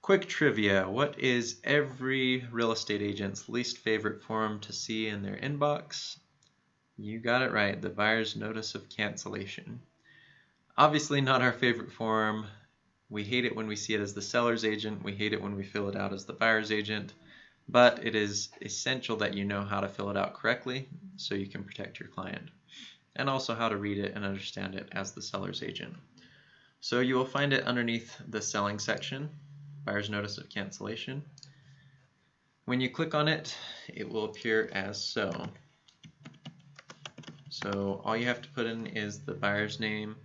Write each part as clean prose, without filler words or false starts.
Quick trivia. What is every real estate agent's least favorite form to see in their inbox? You got it right, the buyer's notice of cancellation. Obviously not our favorite form. We hate it when we see it as the seller's agent. We hate it when we fill it out as the buyer's agent. But it is essential that you know how to fill it out correctly so you can protect your client, and also how to read it and understand it as the seller's agent. So you will find it underneath the selling section, buyer's notice of cancellation. When you click on it, it will appear as so. So all you have to put in is the buyer's name.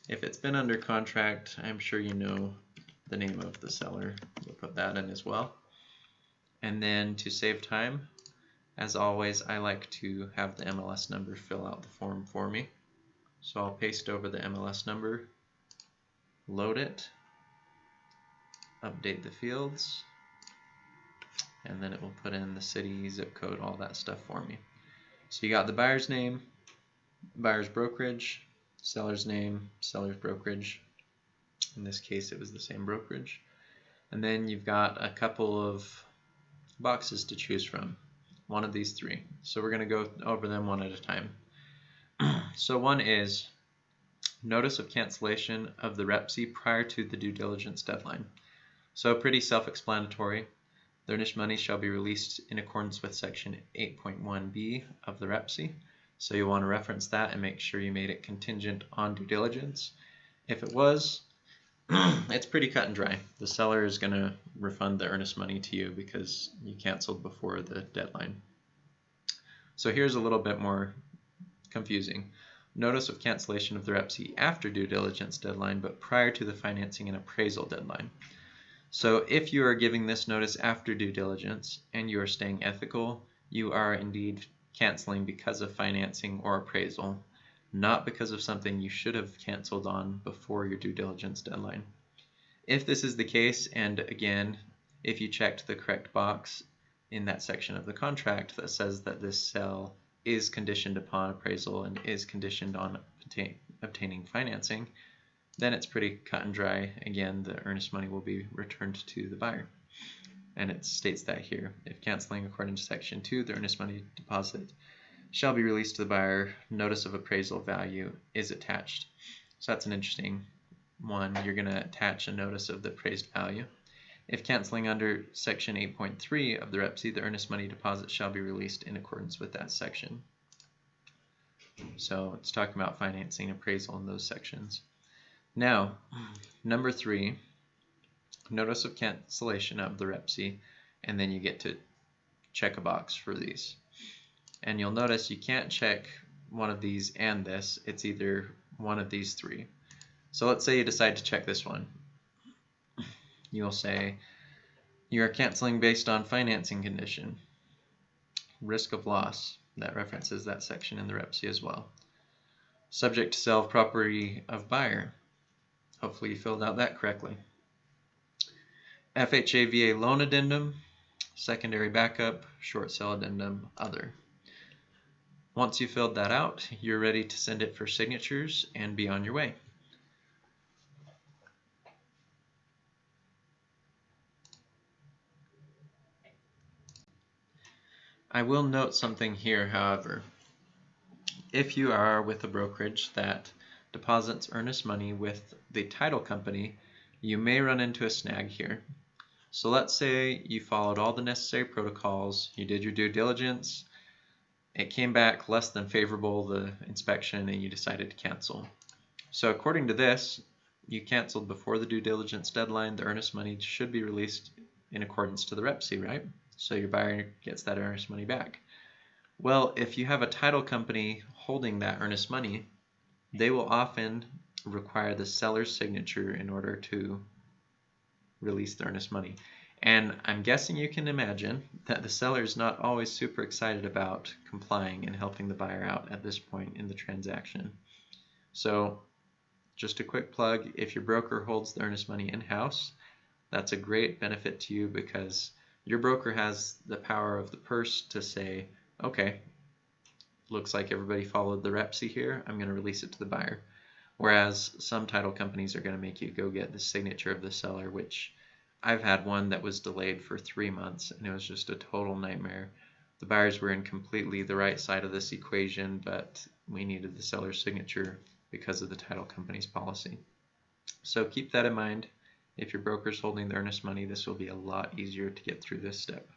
If it's been under contract, I'm sure you know the name of the seller. You'll put that in as well. And then to save time, as always, I like to have the MLS number fill out the form for me. So I'll paste over the MLS number, load it, update the fields, and then it will put in the city, zip code, all that stuff for me. So you got the buyer's name, buyer's brokerage, seller's name, seller's brokerage. In this case, it was the same brokerage. And then you've got a couple of boxes to choose from, one of these three. So we're going to go over them one at a time. So one is notice of cancellation of the REPC prior to the due diligence deadline. So pretty self-explanatory. The earnest money shall be released in accordance with section 8.1b of the REPC. So you want to reference that and make sure you made it contingent on due diligence. If it was, it's pretty cut and dry. The seller is going to refund the earnest money to you because you canceled before the deadline. So here's a little bit more confusing. Notice of cancellation of the REPC after due diligence deadline, but prior to the financing and appraisal deadline. So if you are giving this notice after due diligence and you are staying ethical, you are indeed canceling because of financing or appraisal, not because of something you should have canceled on before your due diligence deadline. If this is the case, and again, if you checked the correct box in that section of the contract that says that this sale is conditioned upon appraisal and is conditioned on obtaining financing, then it's pretty cut and dry. Again, the earnest money will be returned to the buyer. And it states that here. If canceling according to section 2, the earnest money deposit shall be released to the buyer. Notice of appraisal value is attached. So that's an interesting one. You're going to attach a notice of the appraised value. If canceling under section 8.3 of the REPC, the earnest money deposit shall be released in accordance with that section. So it's talking about financing, appraisal in those sections. Now, number 3, notice of cancellation of the REPC, and then you get to check a box for these. And you'll notice you can't check one of these and this. It's either one of these 3. So let's say you decide to check this one. You'll say you are canceling based on financing condition. Risk of loss. That references that section in the REPC as well. Subject to sale of property of buyer. Hopefully you filled out that correctly. FHA VA loan addendum, secondary backup, short sale addendum, other. Once you filled that out, you're ready to send it for signatures and be on your way. I will note something here, however. If you are with a brokerage that deposits earnest money with the title company, you may run into a snag here. So let's say you followed all the necessary protocols, you did your due diligence, it came back less than favorable, the inspection, and you decided to cancel. So according to this, you canceled before the due diligence deadline. The earnest money should be released in accordance to the REPC, right? So your buyer gets that earnest money back. Well, if you have a title company holding that earnest money, they will often require the seller's signature in order to release the earnest money. And I'm guessing you can imagine that the seller is not always super excited about complying and helping the buyer out at this point in the transaction. So just a quick plug, if your broker holds the earnest money in-house, that's a great benefit to you because your broker has the power of the purse to say, okay, looks like everybody followed the REPC here, I'm going to release it to the buyer. Whereas some title companies are going to make you go get the signature of the seller, which I've had one that was delayed for 3 months, and it was just a total nightmare. The buyers were in completely the right side of this equation, but we needed the seller's signature because of the title company's policy. So keep that in mind. If your broker's holding the earnest money, this will be a lot easier to get through this step.